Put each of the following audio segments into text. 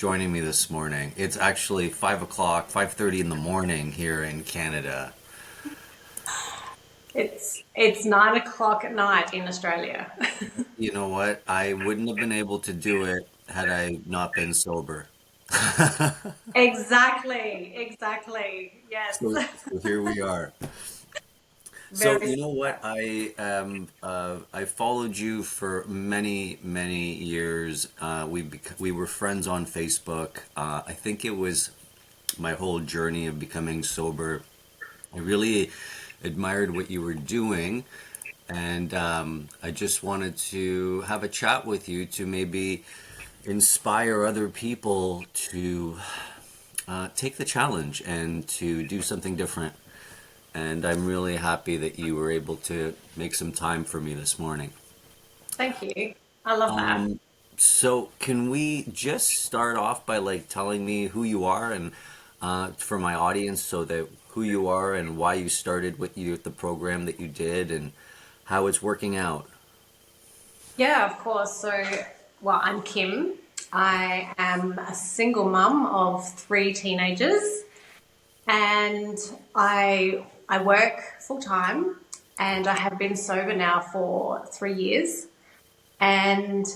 joining me this morning. It's actually 5 o'clock, 5:30 in the morning here in Canada. It's 9 o'clock at night in Australia. You know what? I wouldn't have been able to do it had I not been sober. Exactly, exactly. Yes. So here we are. So Very you know what? similar. I followed you for many many years. We were friends on Facebook. I think it was my whole journey of becoming sober. I really admired what you were doing, and I just wanted to have a chat with you to maybe inspire other people to take the challenge and to do something different. And I'm really happy that you were able to make some time for me this morning. Thank you. I love that. So, can we just start off by like telling me who you are and for my audience, so that who you are and why you started the program that you did and how it's working out? Yeah, of course. Well, I'm Kim. I am a single mum of three teenagers, and I work full time, and I have been sober now for 3 years. And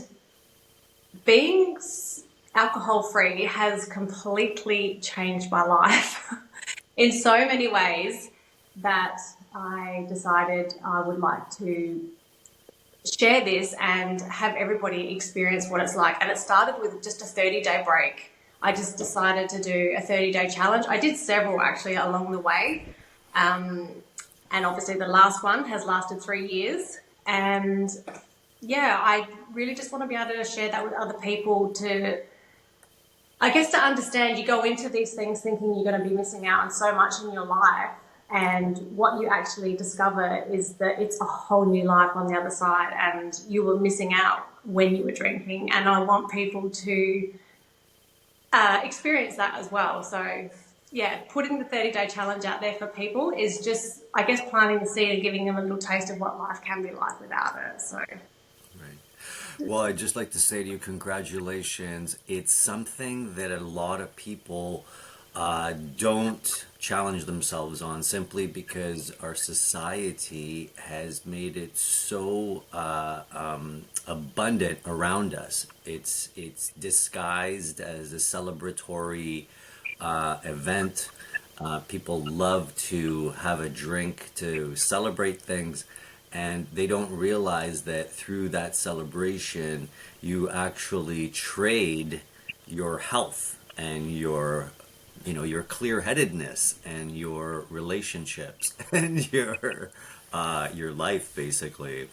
being alcohol free has completely changed my life in so many ways that I decided I would like to share this and have everybody experience what it's like. And it started with just a 30-day break. I just decided to do a 30-day challenge. I did several actually along the way. Um, and obviously, the last one has lasted 3 years. And yeah, I really just want to be able to share that with other people to, I guess, to understand. You go into these things thinking you're going to be missing out on so much in your life. And what you actually discover is that it's a whole new life on the other side, and you were missing out when you were drinking. And I want people to experience that as well. So, yeah, putting the 30-day challenge out there for people is just, I guess, planting the seed and giving them a little taste of what life can be like without it. So, Right. Well, I'd just like to say to you, congratulations. It's something that a lot of people don't challenge themselves on, simply because our society has made it so abundant around us. It's disguised as a celebratory event. People love to have a drink to celebrate things, and they don't realize that through that celebration, you actually trade your health and your clear-headedness and your relationships and your life, basically.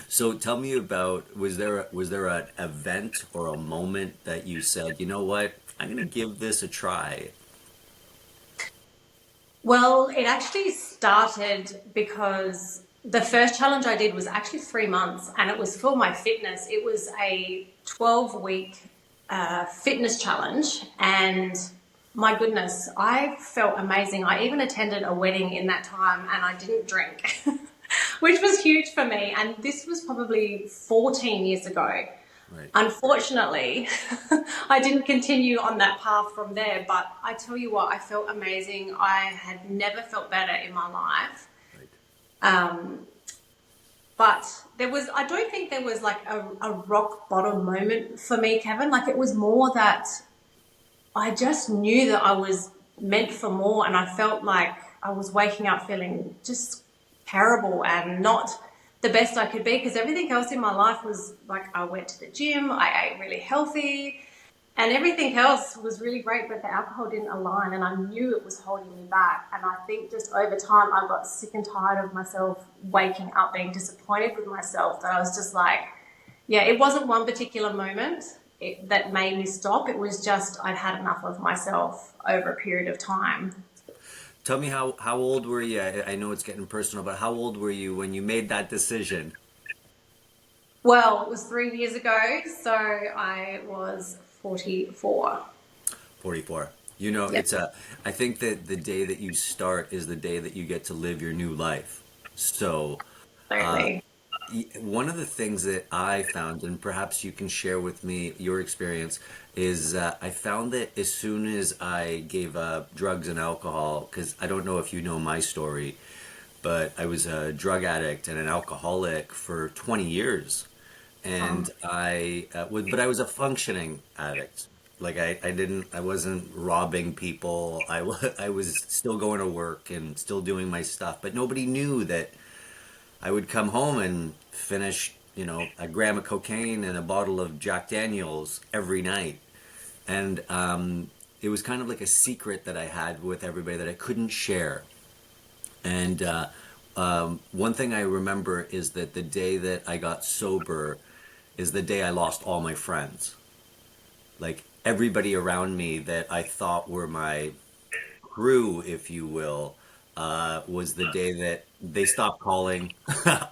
So tell me about, was there an event or a moment that you said, you know what, I'm gonna give this a try? well, it actually started because the first challenge I did was actually 3 months, and it was for my fitness. It was a 12-week fitness challenge, and my goodness, I felt amazing. I even attended a wedding in that time, and I didn't drink, which was huge for me. And this was probably 14 years ago. Right, Unfortunately, I didn't continue on that path from there, but I tell you what, I felt amazing. I had never felt better in my life. right. Um, but I don't think there was like a rock bottom moment for me, Kevin. Like, it was more that I just knew that I was meant for more, and I felt like I was waking up feeling just terrible and not the best I could be, because everything else in my life was like, I went to the gym, I ate really healthy, and everything else was really great, but the alcohol didn't align, and I knew it was holding me back. And I think just over time, I got sick and tired of myself waking up being disappointed with myself, that I was just like, yeah, it wasn't one particular moment that made me stop. It was just I'd had enough of myself over a period of time. Tell me, how old were you? I know it's getting personal, but how old were you when you made that decision? Well, it was 3 years ago, so I was 44. 44. You know, Yeah, I think that the day that you start is the day that you get to live your new life. So, uh, absolutely. One of the things that I found, and perhaps you can share with me your experience, is I found that as soon as I gave up drugs and alcohol, because I don't know if you know my story, but I was a drug addict and an alcoholic for 20 years. Oh, And but I was a functioning addict. Like I wasn't robbing people. I was still going to work and still doing my stuff, but nobody knew that I would come home and finish, a gram of cocaine and a bottle of Jack Daniels every night. And it was kind of like a secret that I had with everybody that I couldn't share. And one thing I remember is that the day that I got sober is the day I lost all my friends. Like everybody around me that I thought were my crew, if you will, was the day that they stopped calling.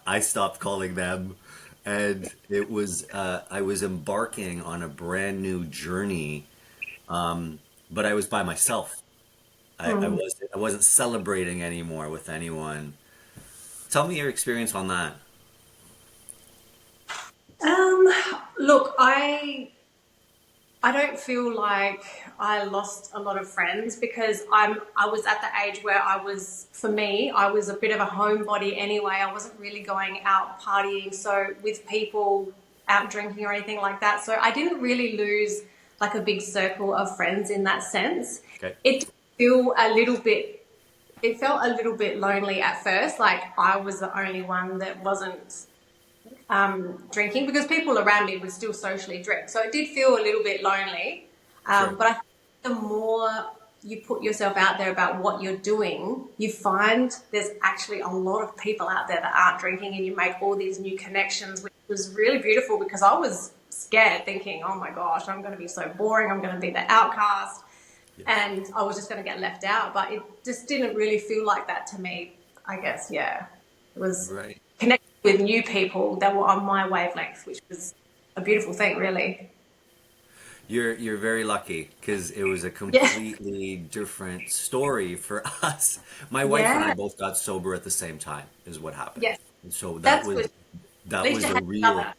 I stopped calling them. And I was embarking on a brand new journey, but I was by myself. hmm. I wasn't celebrating anymore with anyone. Tell me your experience on that. Um, Look, I don't feel like I lost a lot of friends because I was at the age where for me, I was a bit of a homebody anyway. I wasn't really going out partying so with people out drinking or anything like that. So I didn't really lose like a big circle of friends in that sense. Okay. It did feel a little bit it felt a little bit lonely at first, like I was the only one that wasn't drinking because people around me would still socially drink. So it did feel a little bit lonely. Sure. But I think the more you put yourself out there about what you're doing, you find there's actually a lot of people out there that aren't drinking and you make all these new connections, which was really beautiful because I was scared thinking, oh my gosh, I'm going to be so boring. I'm going to be the outcast Yes. and I was just going to get left out. But it just didn't really feel like that to me, I guess. Yeah. It was Right. connected with new people that were on my wavelength, which was a beautiful thing, really. You're very lucky because it was a Yeah. completely different story for us. My wife and I Yeah. both got sober at the same time, is what happened. Yes. And so That's good. At that least you was a had each real other.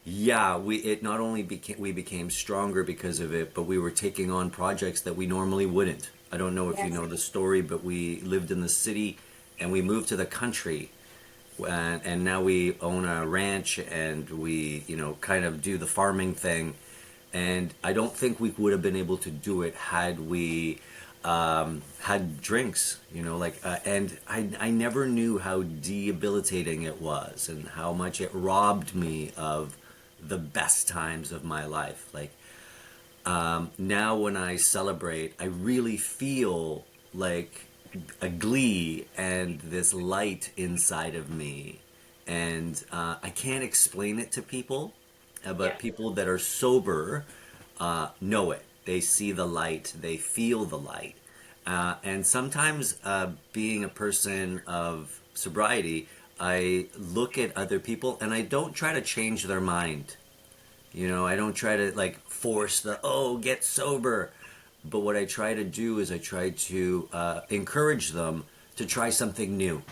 yeah, it not only we became stronger because of it, but we were taking on projects that we normally wouldn't. I don't know if you Yes. know the story, but we lived in the city and we moved to the country and now we own a ranch and we kind of do the farming thing, and I don't think we would have been able to do it had we had drinks, and I never knew how debilitating it was and how much it robbed me of the best times of my life. Like now when I celebrate, I really feel like a glee and this light inside of me. And I can't explain it to people, Yeah. but people that are sober know it. They see the light, they feel the light. And sometimes, being a person of sobriety, I look at other people and I don't try to change their mind. I don't try to like force get sober. But what I try to do is I try to encourage them to try something new.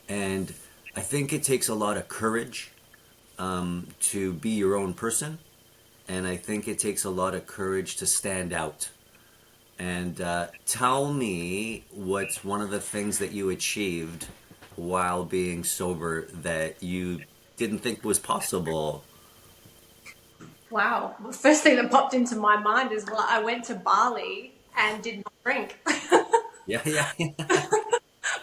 And I think it takes a lot of courage to be your own person. And I think it takes a lot of courage to stand out. And tell me what's one of the things that you achieved while being sober that you didn't think was possible. Wow. The first thing that popped into my mind is, well, I went to Bali and did not drink. Yeah, yeah.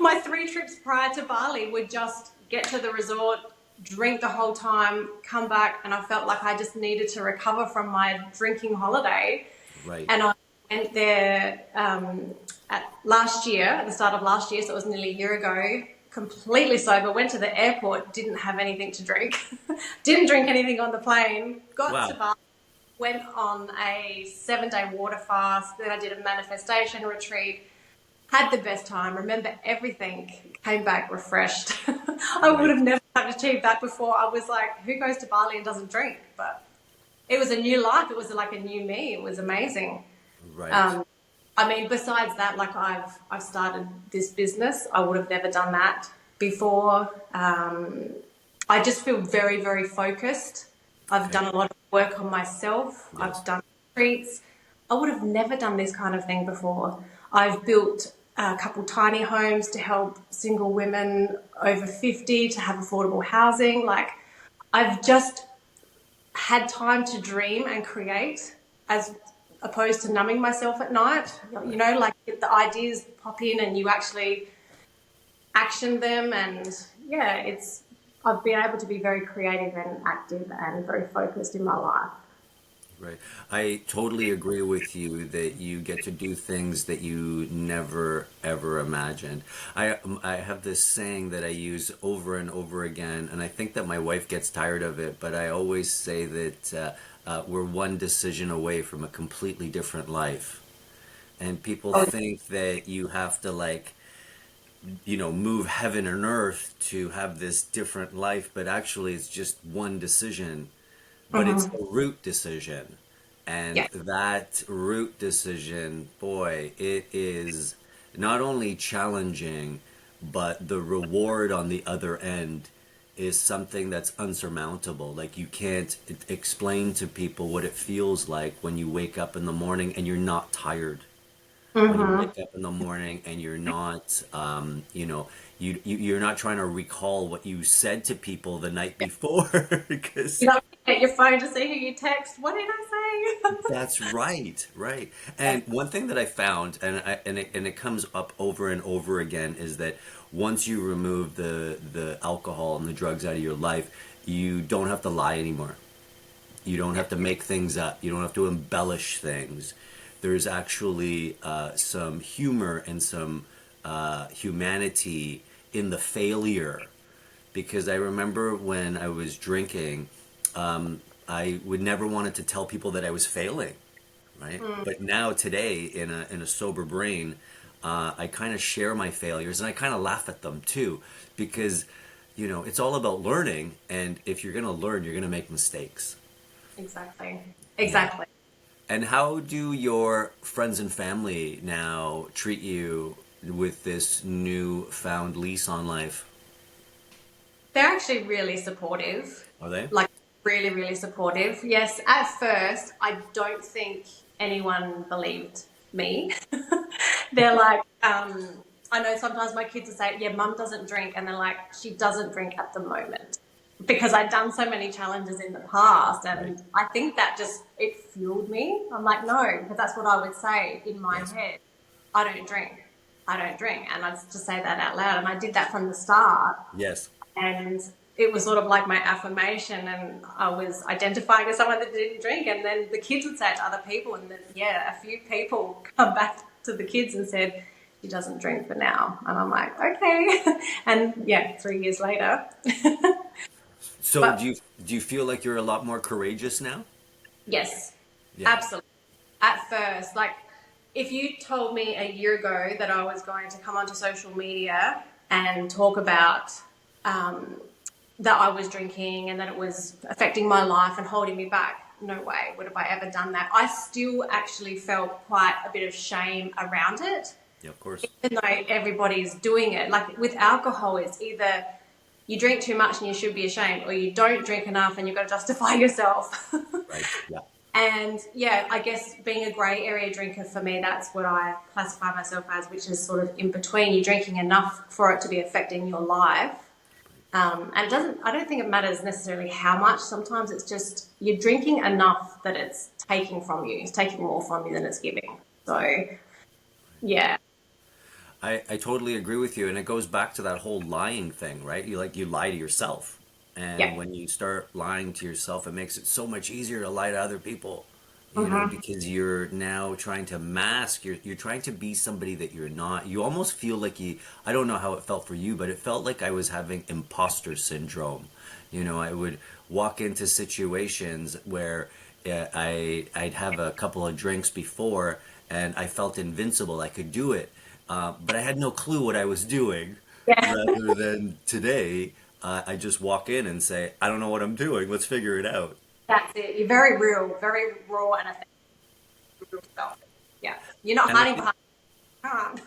My 3 trips prior to Bali would just get to the resort, drink the whole time, come back, and I felt like I just needed to recover from my drinking holiday. Right, And I went there at last year, at the start of last year, so it was nearly a year ago, completely sober, went to the airport, didn't have anything to drink, didn't drink anything on the plane, got to wow. Bali, went on a 7-day water fast, then I did a manifestation retreat, had the best time, remember everything, came back refreshed. I would Right, have never have achieved that before. I was like, who goes to Bali and doesn't drink? But it was a new life. It was like a new me. It was amazing. right. Um, I mean, besides that, like I've started this business. I would have never done that before. I just feel very, very focused. I've Okay. done a lot of work on myself. I've Yes. done retreats. I would have never done this kind of thing before. I've built a couple tiny homes to help single women over 50 to have affordable housing. Like, I've just had time to dream and create as opposed to numbing myself at night. You Right. know, like the ideas pop in and you actually action them. And yeah, I've been able to be very creative and active and very focused in my life. Right. I totally agree with you that you get to do things that you never ever imagined. I have this saying that I use over and over again, and I think that my wife gets tired of it, but I always say that we're one decision away from a completely different life. And people Oh, think that you have to move heaven and earth to have this different life, but actually it's just one decision, but it's mhm. a root decision. And Yeah. that root decision, boy, it is not only challenging, but the reward on the other end is something that's unsurmountable. Like you can't explain to people what it feels like when you wake up in the morning and you're not tired, when you Hmm. wake up in the morning and you're not, you're not trying to recall what you said to people the night before because You don't get your phone to see who you text. What did I say? that's right, right. Yeah. And one thing that I found, and it comes up over and over again, is that once you remove the alcohol and the drugs out of your life, you don't have to lie anymore. You don't Yeah. have to make things up. You don't have to embellish things. There's actually some humor and some humanity in the failure. Because I remember when I was drinking, I would never wanted to tell people that I was failing, right? Mm. But now today, in a sober brain, I kind of share my failures and I kind of laugh at them too, because it's all about learning, and if you're gonna learn, you're gonna make mistakes. Exactly. Yeah. Exactly. And how do your friends and family now treat you with this new found lease on life? They're actually really supportive, Are they? like really, really supportive. Yes, at first, I don't think anyone believed me. They're like, I know sometimes my kids will say, yeah, mum doesn't drink. And they're like, she doesn't drink at the moment. Because I'd done so many challenges in the past. Right. And I think that just, it fueled me. I'm like, no, because that's what I would say in my Yes. head. I don't drink. I don't drink. And I just say that out loud. And I did that from the start, Yes. and it was sort of like my affirmation, and I was identifying as someone that didn't drink, and then the kids would say it to other people, and then yeah, a few people come back to the kids and said she doesn't drink for now, and I'm like, okay. And yeah, 3 years later. So But do you feel like you're a lot more courageous now? yes, Yeah. absolutely. At first, like, if you told me a year ago that I was going to come onto social media and talk about um, that I was drinking and that it was affecting my life and holding me back, no way would have I ever done that. I still actually felt quite a bit of shame around it, Yeah, of course. even though everybody's doing it. Like with alcohol, it's either you drink too much and you should be ashamed, or you don't drink enough and you've got to justify yourself. Right. Yeah. And yeah, I guess being a grey area drinker, for me, that's what I classify myself as, which is sort of in between. You're drinking enough for it to be affecting your life. And it doesn't, I don't think it matters necessarily how much. Sometimes it's just you're drinking enough that it's taking from you. It's taking more from you than it's giving. So, yeah. I totally agree with you, and it goes back to that whole lying thing, right? You lie to yourself, and Yeah. when you start lying to yourself, it makes it so much easier to lie to other people, Hmm. because you're now trying to mask, you're trying to be somebody that you're not. You almost feel like I don't know how it felt for you, but it felt like I was having imposter syndrome. I would walk into situations where I'd have a couple of drinks before, and I felt invincible. I could do it, but I had no clue what I was doing. Yeah. Rather than today, I just walk in and say, "I don't know what I'm doing. Let's figure it out." That's it. You're very real, very raw, and authentic to yourself. Yeah. You're not And hiding behind. Can't.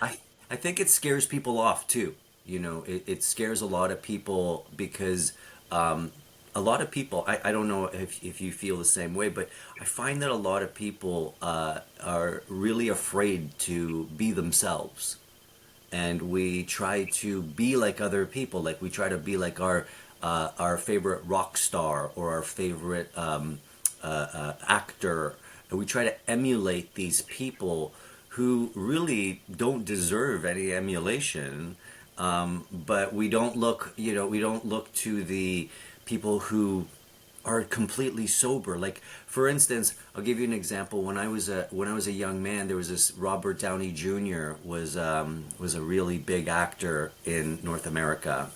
I, I think it scares people off too. It scares a lot of people because a lot of people, I don't know if you feel the same way, but I find that a lot of people are really afraid to be themselves. And we try to be like other people. Like we try to be like our favorite rock star or our favorite actor. And we try to emulate these people who really don't deserve any emulation. But we don't look to the people who are completely sober. Like for instance, I'll give you an example. When I was a young man, there was this Robert Downey Jr. was a really big actor in North America,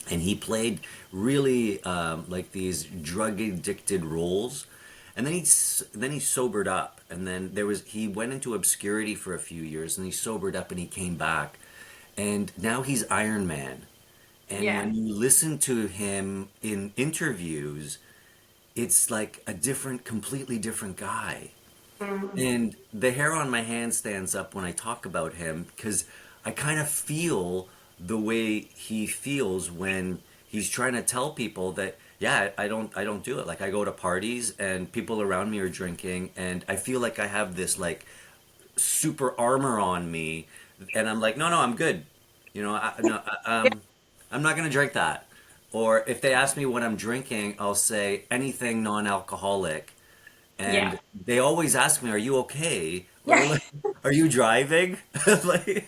and he played really like these drug addicted roles. And then he sobered up, and then he went into obscurity for a few years, and he sobered up, and he came back, and now he's Iron Man. And Yeah. when you listen to him in interviews, it's like a completely different guy. Mm. And the hair on my hand stands up when I talk about him because I kind of feel the way he feels when he's trying to tell people that, yeah, I don't do it. Like I go to parties and people around me are drinking, and I feel like I have this like super armor on me, and I'm like, no, no, I'm good. No, Yeah. I'm not gonna drink that. Or if they ask me what I'm drinking, I'll say anything non-alcoholic, Yeah. and they always ask me, "Are you okay?" Or Yeah. like, "Are you driving?" Like,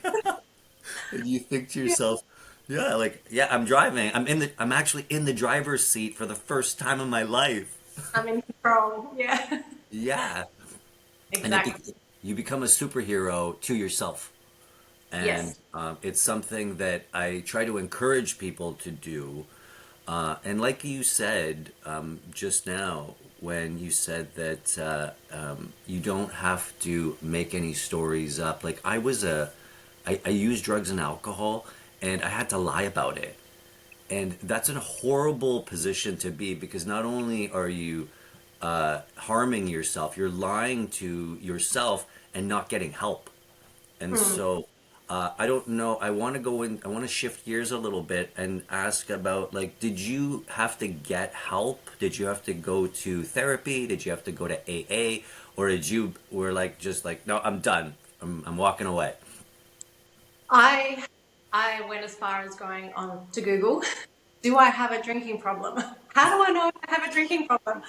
and you think to yourself, "Yeah, like, yeah, I'm driving. I'm actually in the driver's seat for the first time in my life." I'm in control. Yeah. Yeah, and Exactly. you become a superhero to yourself. And Yes. it's something that I try to encourage people to do. And like you said just now, when you said that you don't have to make any stories up. Like I used drugs and alcohol, and I had to lie about it. And that's a horrible position to be because not only are you harming yourself, you're lying to yourself and not getting help. And Mm. so I don't know. I want to go in. I want to shift gears a little bit and ask about like, did you have to get help? Did you have to go to therapy? Did you have to go to AA, or did you were like just like, no, I'm done. I'm walking away. I I went as far as going on to Google. Do I have a drinking problem? How do I know if I have a drinking problem?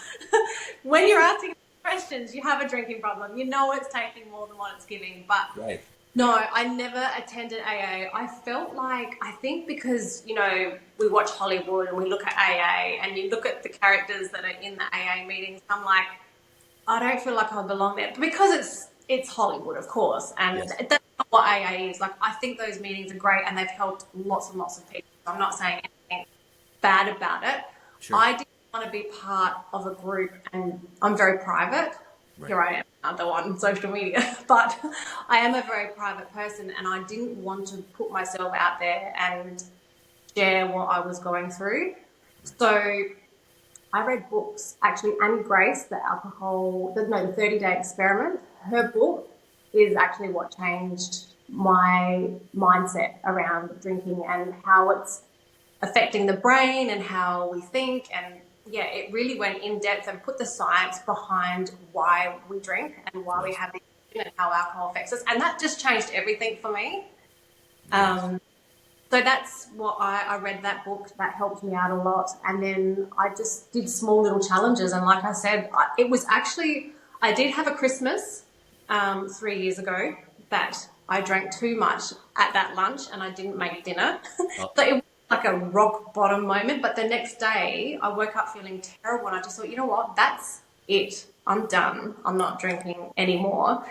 When you're asking questions, you have a drinking problem. You know it's taking more than what it's giving. But Right. no, I never attended AA. I felt like, I think because, we watch Hollywood and we look at AA and you look at the characters that are in the AA meetings, I'm like, I don't feel like I belong there because it's Hollywood, of course, and Yes. that's not what AA is. Like, I think those meetings are great and they've helped lots and lots of people. I'm not saying anything bad about it. Sure. I didn't want to be part of a group, and I'm very private. Right. Here I am, another one on social media, but I am a very private person, and I didn't want to put myself out there and share what I was going through. So I read books. Actually, Annie Grace, the 30-day experiment, her book is actually what changed my mindset around drinking and how it's affecting the brain and how we think. And yeah, it really went in depth and put the science behind why we drink and why we Yes. have the addiction and how alcohol affects us. And that just changed everything for me. Yes. Um, so that's what I read that book. That helped me out a lot. And then I just did small little challenges. And like I said, it was actually, I did have a Christmas 3 years ago that I drank too much at that lunch and I didn't make dinner. Oh, So it was like a rock bottom moment. But the next day I woke up feeling terrible and I just thought, you know what, that's it. I'm done. I'm not drinking anymore.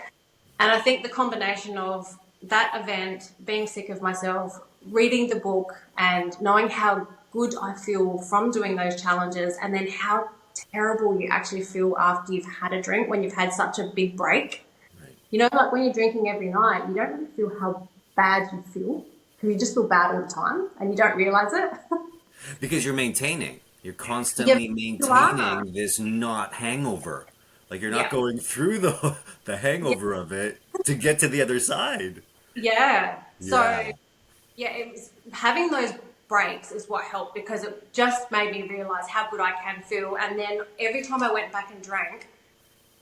And I think the combination of that event, being sick of myself, reading the book, and knowing how good I feel from doing those challenges, and then how terrible you actually feel after you've had a drink when you've had such a big break. right. Like when you're drinking every night, you don't really feel how bad you feel because you just feel bad all the time and you don't realize it. Because you're maintaining. You're Yeah, constantly you are. maintaining this not hangover. Like you're not Yeah. going through the Yeah. hangover of it to get to the other side. Yeah. So Yeah. Yeah, it was having those breaks is what helped because it just made me realize how good I can feel. And then every time I went back and drank,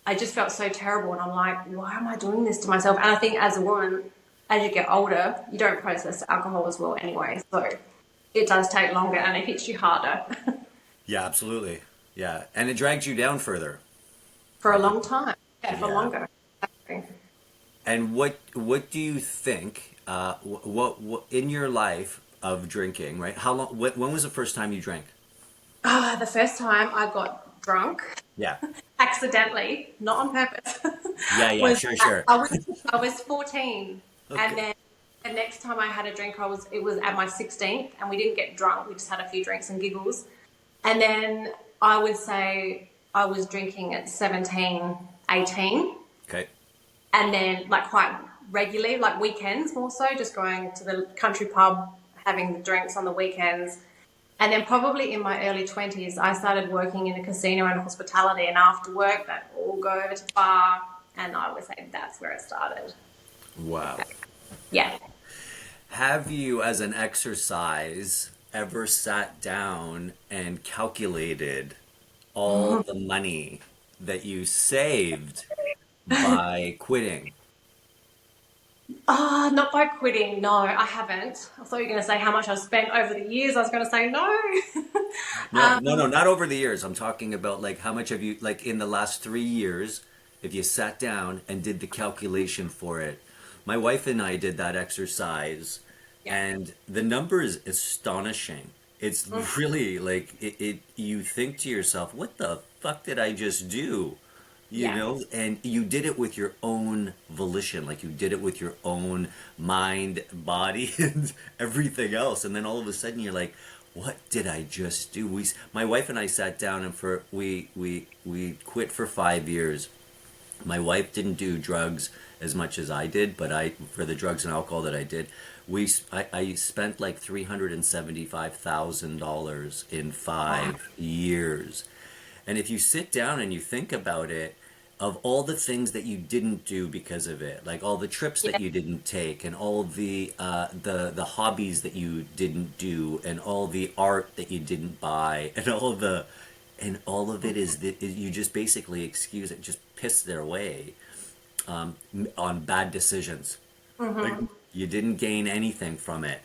I just felt so terrible. And I'm like, why am I doing this to myself? And I think as a woman, as you get older, you don't process alcohol as well anyway. So it does take longer and it hits you harder Yeah, absolutely. Yeah, and it drags you down further. for a long time. Yeah, for Yeah. longer. And what do you think? What in your life of drinking? Right? How long? When was the first time you drank? The first time I got drunk Yeah. accidentally, not on purpose, Yeah. Yeah. was Sure. Sure. I was 14, and Okay. then the next time I had a drink, it was at my 16th, and we didn't get drunk. We just had a few drinks and giggles, and then I would say I was drinking at 17, 18, Okay. and then like quite regularly, like weekends more so, just going to the country pub, having the drinks on the weekends. And then probably in my early 20s, I started working in a casino and hospitality. And after work, that all go over to the bar. And I would say that's where it started. Wow. Yeah. Have you, as an exercise, ever sat down and calculated all the money that you saved by quitting? Not by quitting. No, I haven't. I thought you were going to say how much I've spent over the years. I was going to say no. No, no, no, not over the years. I'm talking about like how much have you, like in the last 3 years, if you sat down and did the calculation for it. My wife and I did that exercise, Yeah. and the number is astonishing. It's really like you think to yourself, what the fuck did I just do? You Yeah. know, and you did it with your own volition, like you did it with your own mind, body, and everything else. And then all of a sudden you're like, what did I just do? My wife and I sat down and we quit for 5 years. My wife didn't do drugs as much as I did, but for the drugs and alcohol that I did, I spent like $375,000 in Wow. 5 years. And if you sit down and you think about it, of all the things that you didn't do because of it, like all the trips Yeah. that you didn't take, and all the hobbies that you didn't do, and all the art that you didn't buy, and all of it is that you just basically excuse it, just piss their way on bad decisions. Like Mm-hmm. you didn't gain anything from it,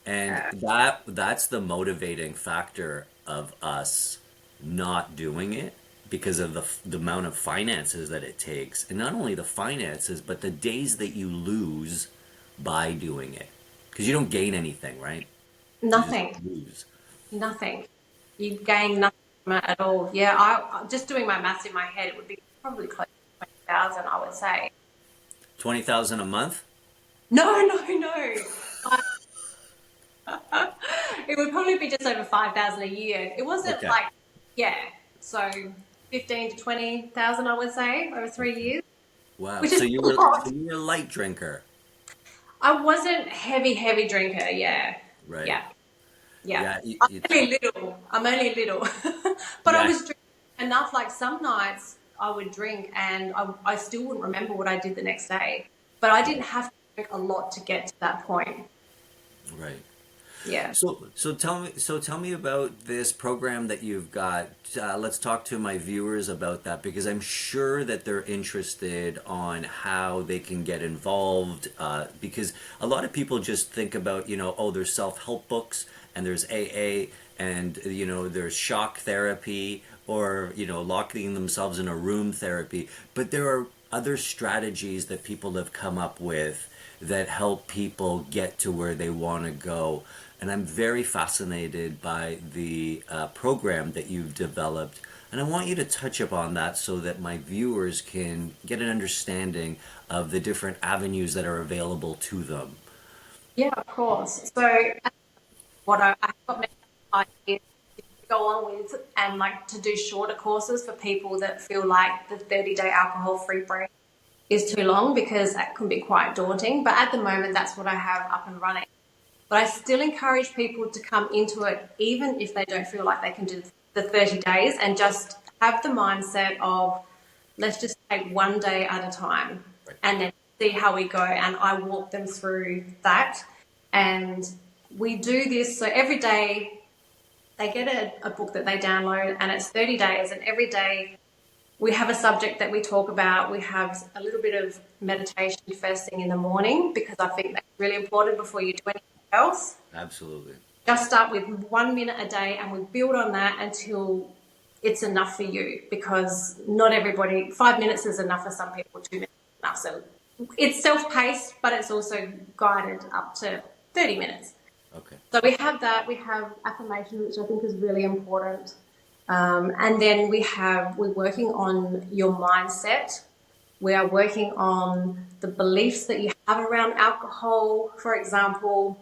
and Yeah. that's the motivating factor of us not doing it because of the amount of finances that it takes. And not only the finances, but the days that you lose by doing it. Because you don't gain anything, right? You just Nothing. lose. Nothing. You gain nothing from it at all. Yeah. Just doing my maths in my head, it would be probably close to 20,000, I would say. 20,000 a month? No, no, no. It would probably be just over 5,000 a year. It wasn't Okay. like, yeah, so 15 to 20,000, I would say, over 3 years, Wow. which is So a lot. you were a light drinker, I wasn't heavy drinker. Yeah, right? yeah, yeah. Yeah. I'm only little, but I Yeah. was drinking enough. Like some nights I would drink and I still wouldn't remember what I did the next day, but I didn't have to drink a lot to get to that point. Right. Yeah. So tell me about this program that you've got. Let's talk to my viewers about that because I'm sure that they're interested on how they can get involved. Because a lot of people just think about, oh, there's self-help books and there's AA and there's shock therapy or locking themselves in a room therapy. But there are other strategies that people have come up with that help people get to where they want to go. And I'm very fascinated by the program that you've developed. And I want you to touch upon that so that my viewers can get an understanding of the different avenues that are available to them. Yeah, of course. So I got many ideas to go on with and like to do shorter courses for people that feel like the 30-day alcohol free break is too long because that can be quite daunting. But at the moment, that's what I have up and running. But I still encourage people to come into it, even if they don't feel like they can do the 30 days and just have the mindset of let's just take one day at a time Right. and then see how we go. And I walk them through that. And we do this, so every day they get a book that they download, and it's 30 days, and every day we have a subject that we talk about. We have a little bit of meditation first thing in the morning, because I think that's really important before you do anything else. Absolutely. Just start with 1 minute a day, and we build on that until it's enough for you, because not everybody, 5 minutes is enough for some people, 2 minutes is enough. So it's self-paced, but it's also guided up to 30 minutes. Okay. So we have that. We have affirmation, which I think is really important. And then we're working on your mindset. We are working on the beliefs that you have around alcohol. For example,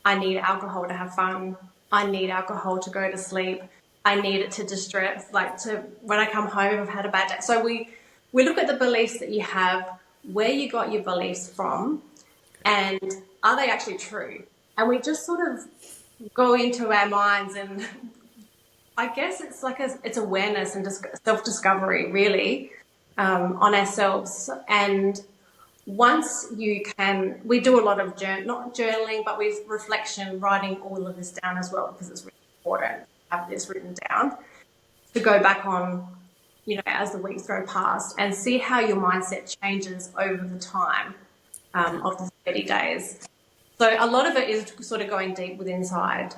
I need alcohol to have fun. I need alcohol to go to sleep. I need it to distress, like to when I come home if I've had a bad day. So we look at the beliefs that you have, where you got your beliefs from, and are they actually true? And we just sort of go into our minds, and I guess it's like it's awareness and self-discovery, really, on ourselves. And once you can, we do a lot of not journaling, but with reflection, writing all of this down as well, because it's really important to have this written down to go back on, as the weeks go past, and see how your mindset changes over the time of the 30 days. So a lot of it is sort of going deep within inside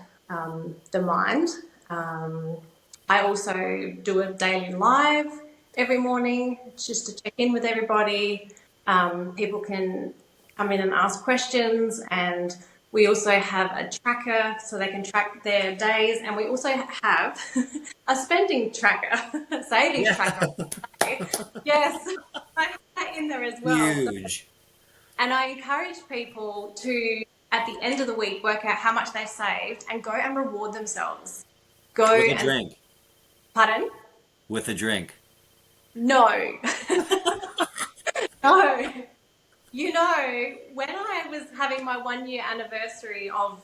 the mind. I also do a daily live every morning just to check in with everybody. People can come in and ask questions, and we also have a tracker so they can track their days, and we also have a spending tracker, savings tracker. Yes, I have that in there as well. Huge. And I encourage people to, at the end of the week, work out how much they've saved and go and reward themselves. Go With a and... drink. Pardon? With a drink. No. No. When I was having my 1 year anniversary of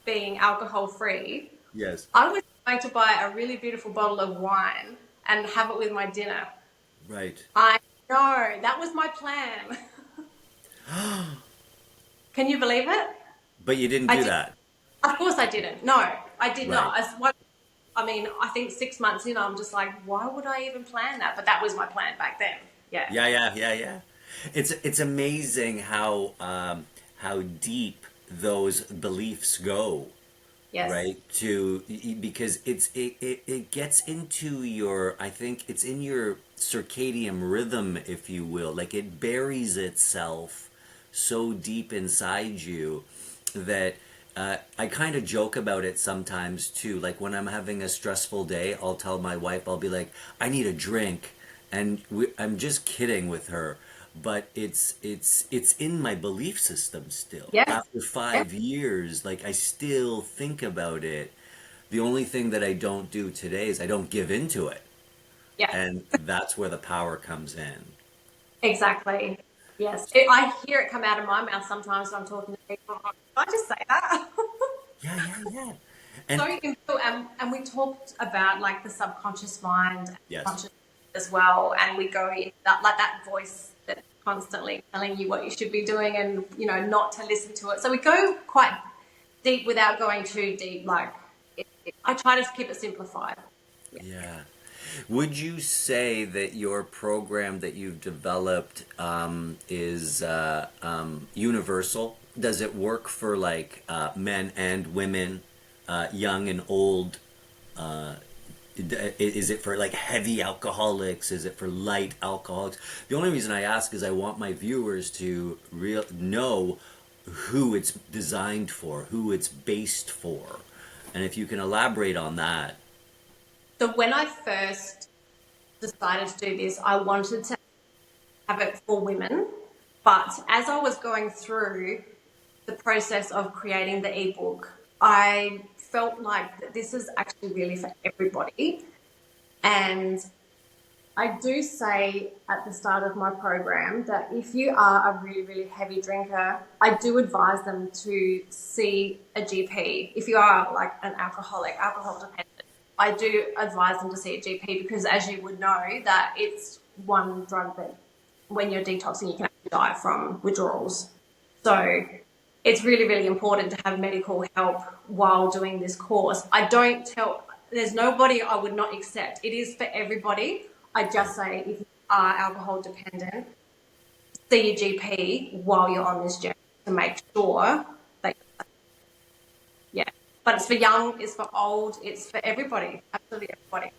being alcohol free, Yes. I was going to buy a really beautiful bottle of wine and have it with my dinner. Right. I know, that was my plan. Can you believe it? But you didn't do that. Of course I didn't. No, I did not. Right. I think 6 months in, I'm just like, why would I even plan that? But that was my plan back then. Yeah. Yeah. It's amazing how deep those beliefs go. Yes. Right, because it gets into your, I think it's in your circadian rhythm, if you will, like it buries itself so deep inside you that I kind of joke about it sometimes too. Like when I'm having a stressful day, I'll tell my wife, I'll be like, I need a drink, and I'm just kidding with her, but it's in my belief system still. Yes. After 5 years, like I still think about it. The only thing that I don't do today is I don't give into it. Yeah. And that's where the power comes in. Exactly. Yes. I hear it come out of my mouth sometimes when I'm talking to people. I'm like, did I just say that? Yeah. And So and we talked about like the subconscious mind, and yes. conscious as well, and we go in that voice that's constantly telling you what you should be doing, and not to listen to it. So we go quite deep without going too deep. Like I try to keep it simplified. Yeah. Would you say that your program that you've developed is universal? Does it work for like men and women, young and old? Is it for like heavy alcoholics? Is it for light alcoholics? The only reason I ask is I want my viewers to know who it's designed for, who it's based for. And if you can elaborate on that. So when I first decided to do this, I wanted to have it for women. But as I was going through the process of creating the ebook, I felt like that this is actually really for everybody. And I do say at the start of my program that if you are a really, really heavy drinker, I do advise them to see a GP. If you are like an alcohol dependent, I do advise them to see a GP, because as you would know, that it's one drug that when you're detoxing, you can actually die from withdrawals. So it's really, really important to have medical help while doing this course. I don't tell, there's nobody I would not accept. It is for everybody. I just say if you are alcohol dependent, see your GP while you're on this journey to make sure that, yeah. But it's for young, it's for old, it's for everybody, absolutely everybody.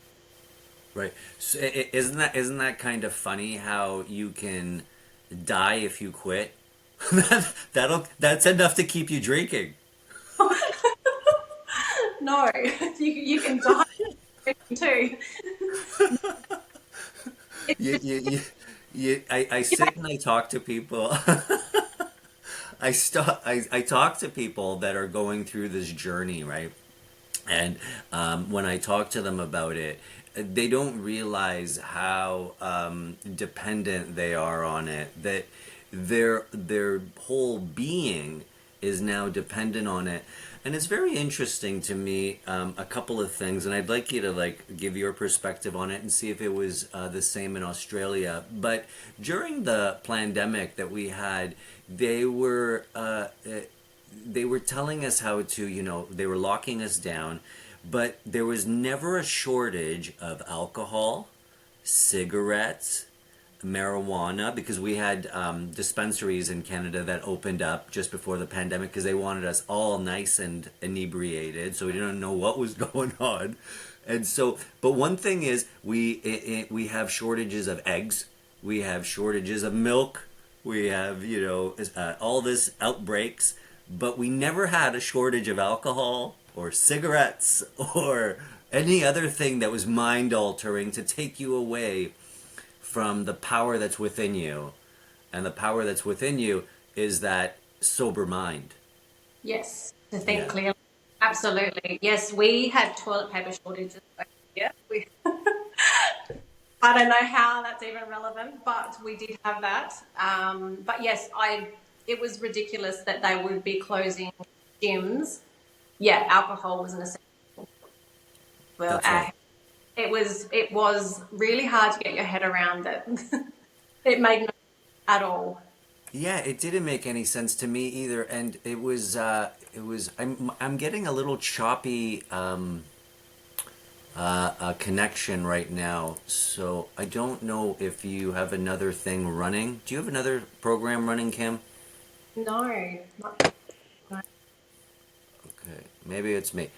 Right. So isn't that kind of funny how you can die if you quit? That's enough to keep you drinking. No, you can die too. It's You, just, you, you, I you sit and I talk to people. I talk to people that are going through this journey, right? And when I talk to them about it, they don't realize how dependent they are on it. That their whole being is now dependent on it. And it's very interesting to me, a couple of things, and I'd like you to like give your perspective on it and see if it was the same in Australia. But during the pandemic that we had, they were they were telling us how to, they were locking us down, but there was never a shortage of alcohol, cigarettes, marijuana, because we had dispensaries in Canada that opened up just before the pandemic because they wanted us all nice and inebriated, so we didn't know what was going on. And so, but one thing is, we have shortages of eggs, we have shortages of milk, we have all this outbreaks, but we never had a shortage of alcohol or cigarettes or any other thing that was mind altering to take you away from the power that's within you. And the power that's within you is that sober mind. yes, to think Yeah. clearly. Absolutely. Yes, we had toilet paper shortages over here. I don't know how that's even relevant, but we did have that. But yes, it was ridiculous that they would be closing gyms. Yeah, alcohol was an essential. Well, That's right. it was really hard to get your head around it. It made no sense at all. Yeah, it didn't make any sense to me either, and I'm getting a little choppy connection right now, so I don't know if you have another thing running. Do you have another program running, Kim? No, not, no. Okay, maybe it's me.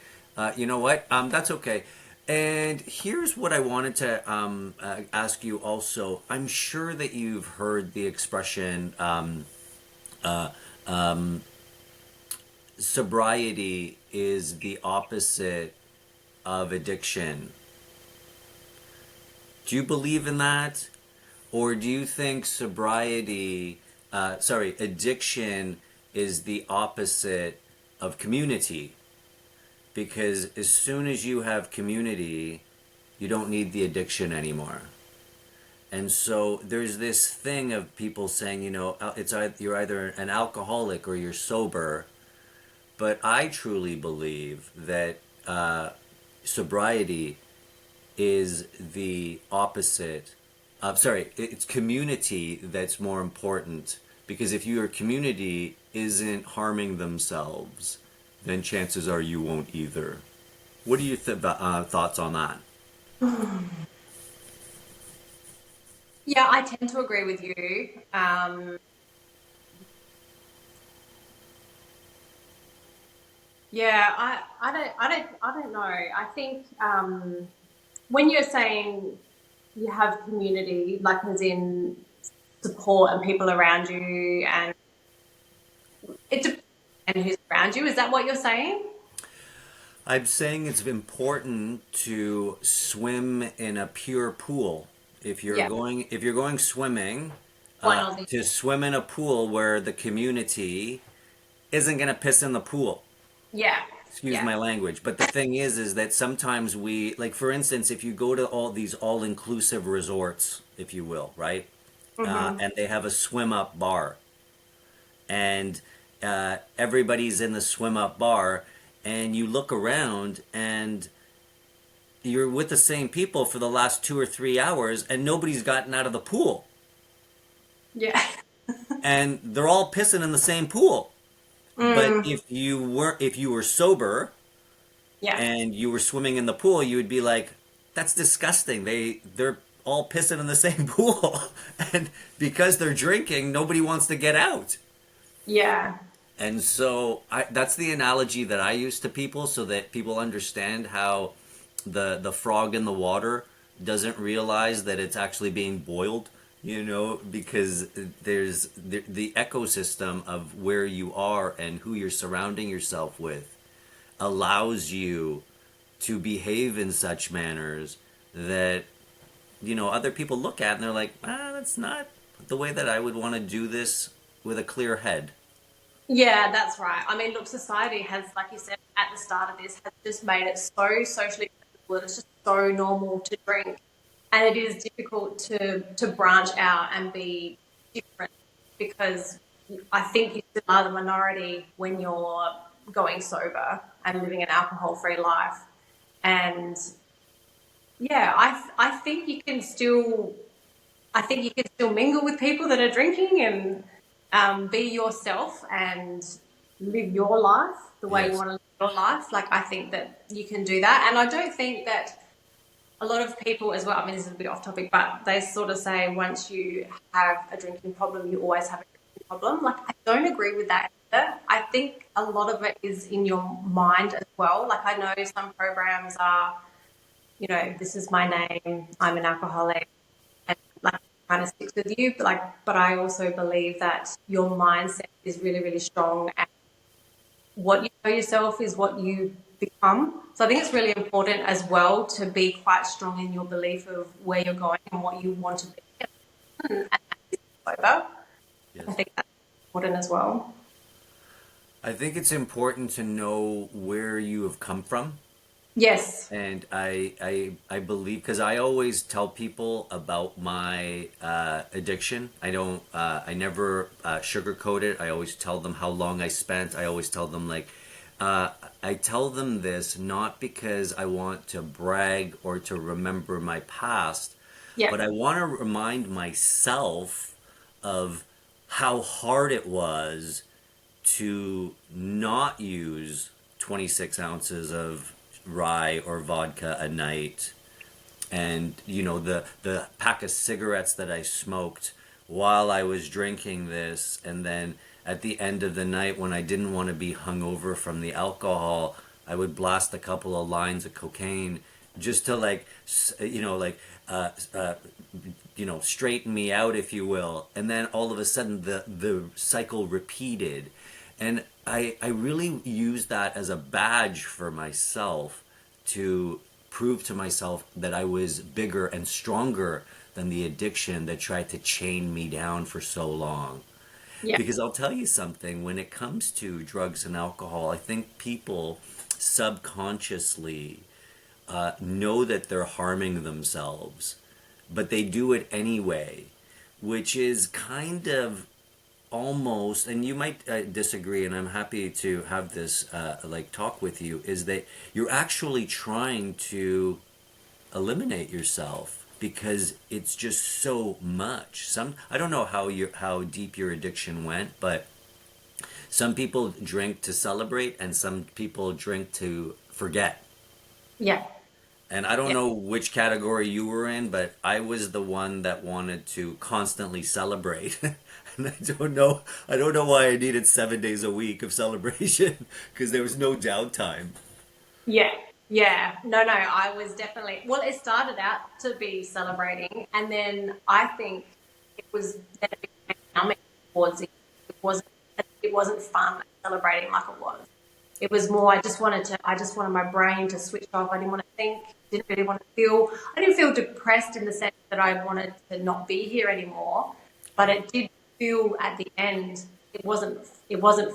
You know what? That's okay. And here's what I wanted to ask you also. I'm sure that you've heard the expression sobriety is the opposite of addiction. Do you believe in that? Or do you think addiction is the opposite of community? Because as soon as you have community, you don't need the addiction anymore. And so there's this thing of people saying, you're either an alcoholic or you're sober. But I truly believe that sobriety is the opposite. It's community that's more important. Because if your community isn't harming themselves, then chances are you won't either. What are your thoughts on that? Yeah, I tend to agree with you. Yeah, I don't know. I think when you're saying you have community, like as in support and people around you, and it depends on who's around you. Is that what you're saying? I'm saying it's important to swim in a pure pool. Yeah, If you're going swimming, one or the to swim in a pool where the community isn't going to piss in the pool. yeah, Excuse yeah. my language, but the thing is that sometimes like for instance, if you go to all these all-inclusive resorts, if you will, right, Hmm. and they have a swim-up bar, and everybody's in the swim-up bar, and you look around and you're with the same people for the last 2 or 3 hours, and nobody's gotten out of the pool, Yeah, and they're all pissing in the same pool. But Mm, if you were sober yeah. and you were swimming in the pool, you would be like, that's disgusting. They're all pissing in the same pool. And because they're drinking, nobody wants to get out. Yeah. And so that's the analogy that I use to people so that people understand how the frog in the water doesn't realize that it's actually being boiled, because there's the ecosystem of where you are and who you're surrounding yourself with allows you to behave in such manners that other people look at and they're like, that's not the way that I would want to do this with a clear head. Yeah, that's right. I mean, look, society has, like you said at the start of this, has just made it so socially acceptable. It's just so normal to drink, and it is difficult to branch out and be different because I think you still are the minority when you're going sober and living an alcohol-free life. And yeah, I think you can still I think you can still mingle with people that are drinking and be yourself and live your life the way you Yes. want to live your life. Like, I think that you can do that. And I don't think that a lot of people as well, I mean, this is a bit off topic, but they sort of say once you have a drinking problem, you always have a drinking problem. Like, I don't agree with that either. I think a lot of it is in your mind as well. Like, I know some programs are, this is my name, I'm an alcoholic, and like kind of sticks with you. But I also believe that your mindset is really, really strong, and what you know yourself is what you become. So I think it's really important as well to be quite strong in your belief of where you're going and what you want to be and sober. I Yes. think that's important as well. I think it's important to know where you have come from. Yes. And I believe, because I always tell people about my addiction. I never sugarcoat it. I always tell them how long I spent. I always tell them, like, I tell them this not because I want to brag or to remember my past, Yeah. but I want to remind myself of how hard it was to not use 26 ounces of rye or vodka a night, and the pack of cigarettes that I smoked while I was drinking this, and then at the end of the night when I didn't want to be hungover from the alcohol, I would blast a couple of lines of cocaine just to, like, uh, uh, straighten me out, if you will. And then all of a sudden the cycle repeated. And I really used that as a badge for myself to prove to myself that I was bigger and stronger than the addiction that tried to chain me down for so long. Yeah. Because I'll tell you something, when it comes to drugs and alcohol, I think people subconsciously know that they're harming themselves, but they do it anyway, which is kind of almost, and you might disagree, and I'm happy to have this like talk with you, is that you're actually trying to eliminate yourself because it's just so much. I don't know how deep your addiction went, but some people drink to celebrate and some people drink to forget. Yeah. And I don't Yeah. know which category you were in, but I was the one that wanted to constantly celebrate. And I don't know why I needed 7 days a week of celebration because there was no downtime. Yeah, yeah. No, no, I was definitely, well, it started out to be celebrating, and then I think then it became numbing towards it. It wasn't, it wasn't fun celebrating like it was. It was more, I just wanted my brain to switch off. I didn't want to think, didn't really want to I didn't feel depressed in the sense that I wanted to not be here anymore, but it did feel at the end, it wasn't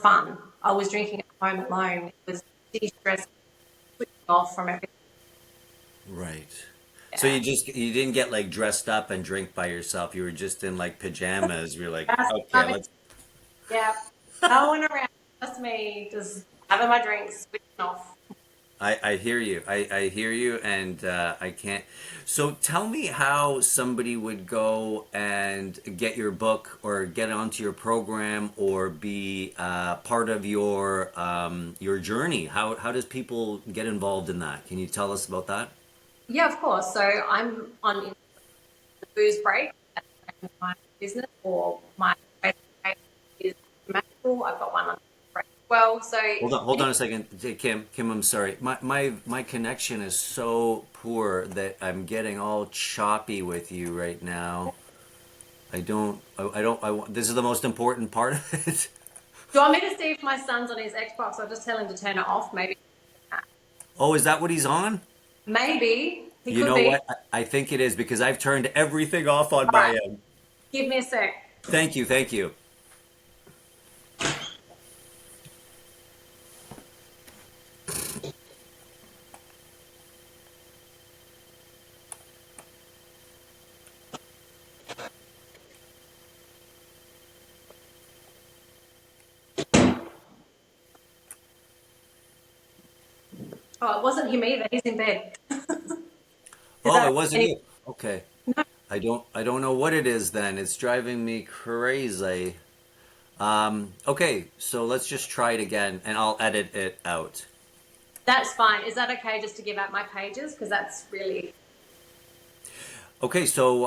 fun. I was drinking at home alone. It was de-stress off from everything. Right. So Yeah. you didn't get like dressed up and drink by yourself. You were just in like pajamas. You're like, That's okay, I let's. yeah. No one around, just me, just having my drinks, switching off. I hear you. I hear you, and I can't. So tell me how somebody would go and get your book or get onto your program or be part of your journey. How does people get involved in that? Can you tell us about that? Yeah, of course. So I'm on the booze break. That's my business, or my Facebook page is Maskell. I've got one on break as well. So Hold on a second, Kim. I'm sorry. My connection is so poor that I'm getting all choppy with you right now. I don't. This is the most important part of it. do you want me to see if my son's on his Xbox? I'll just tell him to turn it off. Oh, is that what he's on? Maybe he You could know be. what? I think it is because I've turned everything off on All my right, end. give me a sec. Thank you, thank you. Oh, it wasn't him either. He's in bed. Is Oh, that it wasn't any? you. Okay. No, I don't know what it is then. It's driving me crazy. Okay, so let's just try it again and I'll edit it out. that's fine. Is that okay just to give out my pages? Because that's really. Okay, so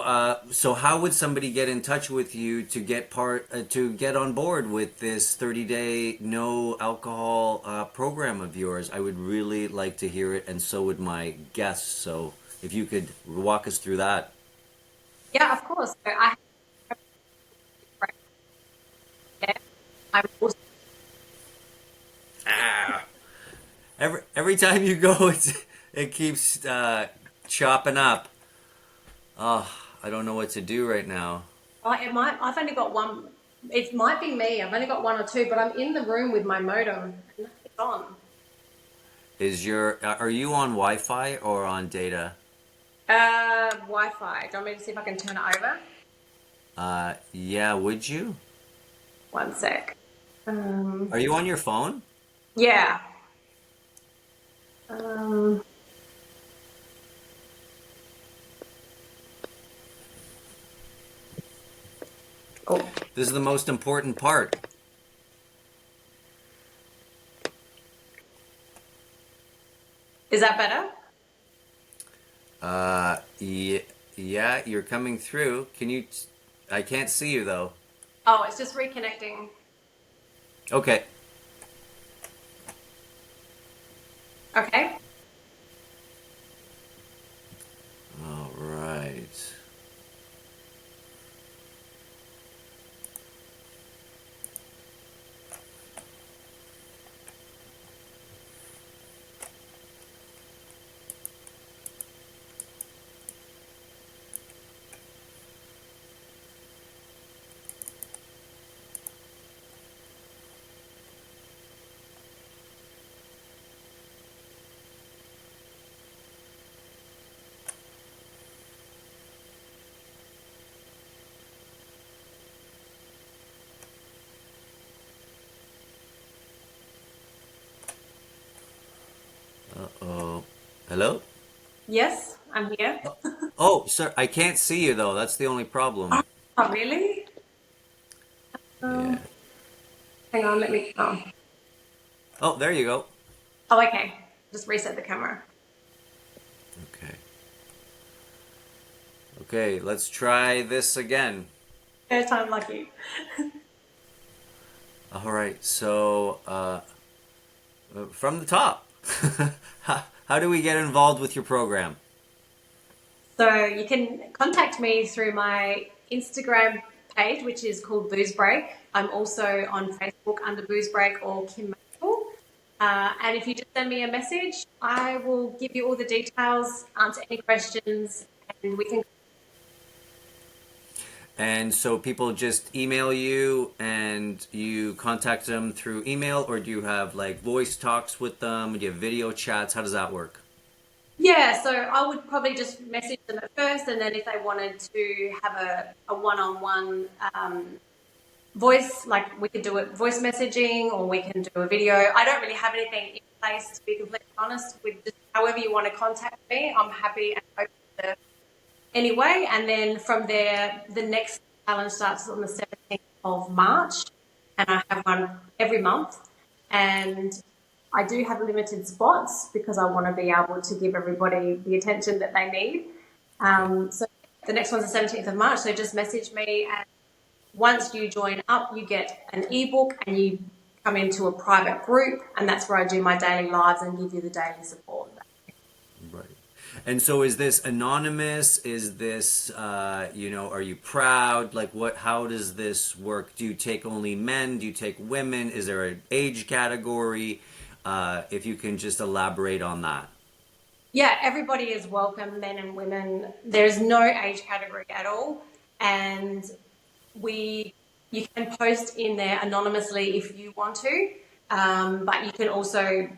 how would somebody get in touch with you to to get on board with this 30-day no alcohol program of yours? I would really like to hear it, and so would my guests. So if you could walk us through that. Yeah, of course. So I have a break there. I'm also. Ah, every time you go, it keeps chopping up. Oh, I don't know what to do right now. It might. I've only got one. It might be me. I've only got one or two, but I'm in the room with my modem. And it's on. Are you on Wi-Fi or on data? Wi-Fi. Do you want me to see if I can turn it over? Yeah, would you? One sec. Um, Are you on your phone? yeah. Um, oh, This is the most important part. is that better? Yeah, yeah, you're coming through. I can't see you though. Oh, it's just reconnecting. Okay. Okay. All right. Uh-oh. Hello? Yes, I'm here. Oh, sir, I can't see you though. That's the only problem. Oh, really? Yeah. Um, hang on, let me. Oh, Oh, there you go. oh, okay. Just reset the camera. Okay. Okay, let's try this again. First time lucky. All right, so from the top, how do we get involved with your program? So you can contact me through my Instagram page, which is called Booze Break. I'm also on Facebook under Booze Break or Kim Maskell. And if you just send me a message, I will give you all the details, answer any questions, and we can. And so people just email you and you contact them through email, or do you have like voice talks with them? Do you have video chats? How does that work? Yeah, so I would probably just message them at first, and then if they wanted to have a one-on-one voice, like we could do it voice messaging or we can do a video. I don't really have anything place, to be completely honest, with just however you want to contact me. I'm happy and open to anyway. And then from there, the next challenge starts on the 17th of March, and I have one every month. And I do have limited spots because I want to be able to give everybody the attention that they need. Okay. So the next one's the 17th of March. So just message me, and once you join up, you get an ebook and you come into a private group, and that's where I do my daily lives and give you the daily support. Right. And so is this anonymous? Is this, are you proud? Like what, how does this work? Do you take only men? Do you take women? Is there an age category? If you can just elaborate on that. Yeah, everybody is welcome, men and women. There's no age category at all. And we you can post in there anonymously if you want to, but you can also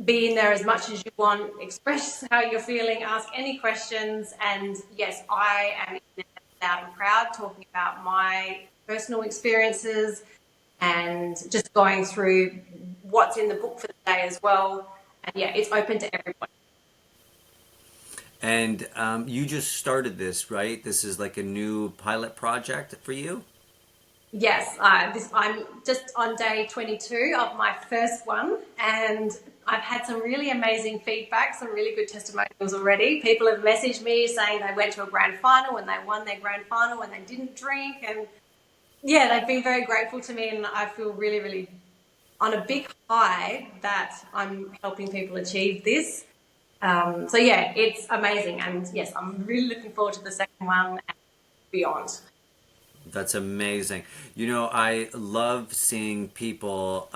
be in there as much as you want, express how you're feeling, ask any questions. And yes, I am in there loud and proud talking about my personal experiences and just going through what's in the book for the day as well. And yeah, it's open to everybody. And you just started this, right? This is like a new pilot project for you? Yes, I'm just on day 22 of my first one, and I've had some really amazing feedback, some really good testimonials already. People have messaged me saying they went to a grand final and they won their grand final and they didn't drink, and yeah, they've been very grateful to me, and I feel really, really on a big high that I'm helping people achieve this. So yeah, it's amazing, and yes, I'm really looking forward to the second one and beyond. That's amazing. I love seeing people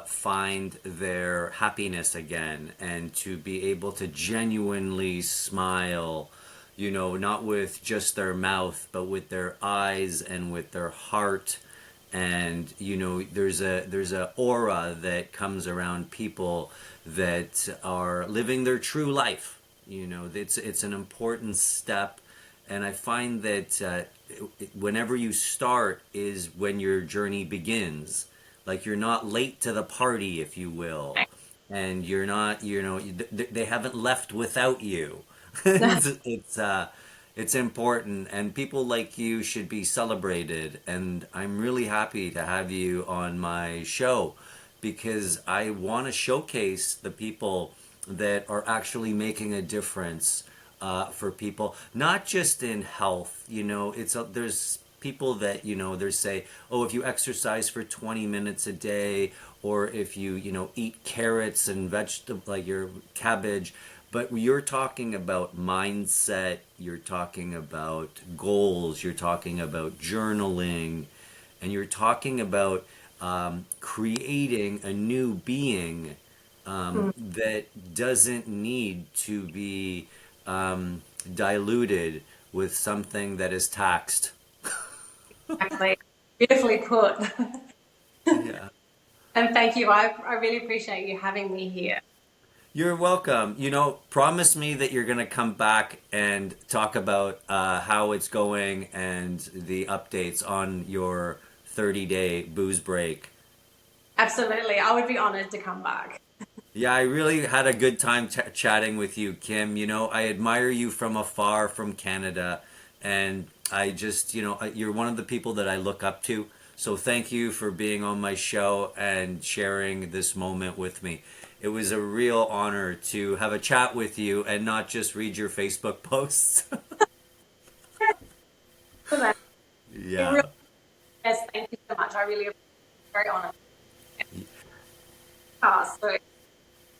find their happiness again and to be able to genuinely smile, not with just their mouth, but with their eyes and with their heart. And, there's a aura that comes around people that are living their true life. It's an important step. And I find that whenever you start is when your journey begins. Like you're not late to the party, if you will, and you're not, they haven't left without you. It's important, and people like you should be celebrated. And I'm really happy to have you on my show because I want to showcase the people that are actually making a difference for people, not just in health. There's people that they say, oh, if you exercise for 20 minutes a day, or if you eat carrots and vegetable like your cabbage. But you're talking about mindset. You're talking about goals. You're talking about journaling, and you're talking about creating a new being that doesn't need to be diluted with something that is taxed. Exactly. Beautifully put. Yeah. And thank you. I really appreciate you having me here. You're welcome. Promise me that you're going to come back and talk about how it's going and the updates on your 30-day booze break. Absolutely. I would be honored to come back. Yeah, I really had a good time chatting with you, Kim. I admire you from afar from Canada, and I just, you're one of the people that I look up to. So thank you for being on my show and sharing this moment with me. It was a real honor to have a chat with you and not just read your Facebook posts. So that- it really, Yeah. yes, thank you so much. I really appreciate it. Very honored.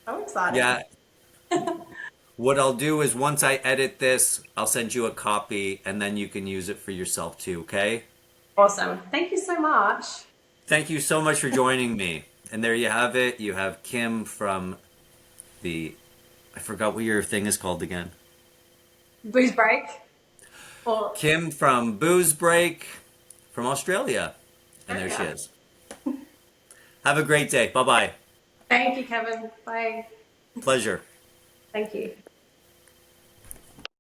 So exciting. Yeah. What I'll do is once I edit this, I'll send you a copy and then you can use it for yourself too, okay? Awesome. Thank you so much. Thank you so much for joining me. And there you have it. You have Kim from the, I forgot what your thing is called again. Booze break. Or Kim from Booze Break from Australia. And there she yeah. is. Have a great day. Bye bye. Thank you, Kevin. Bye. Pleasure. Thank you.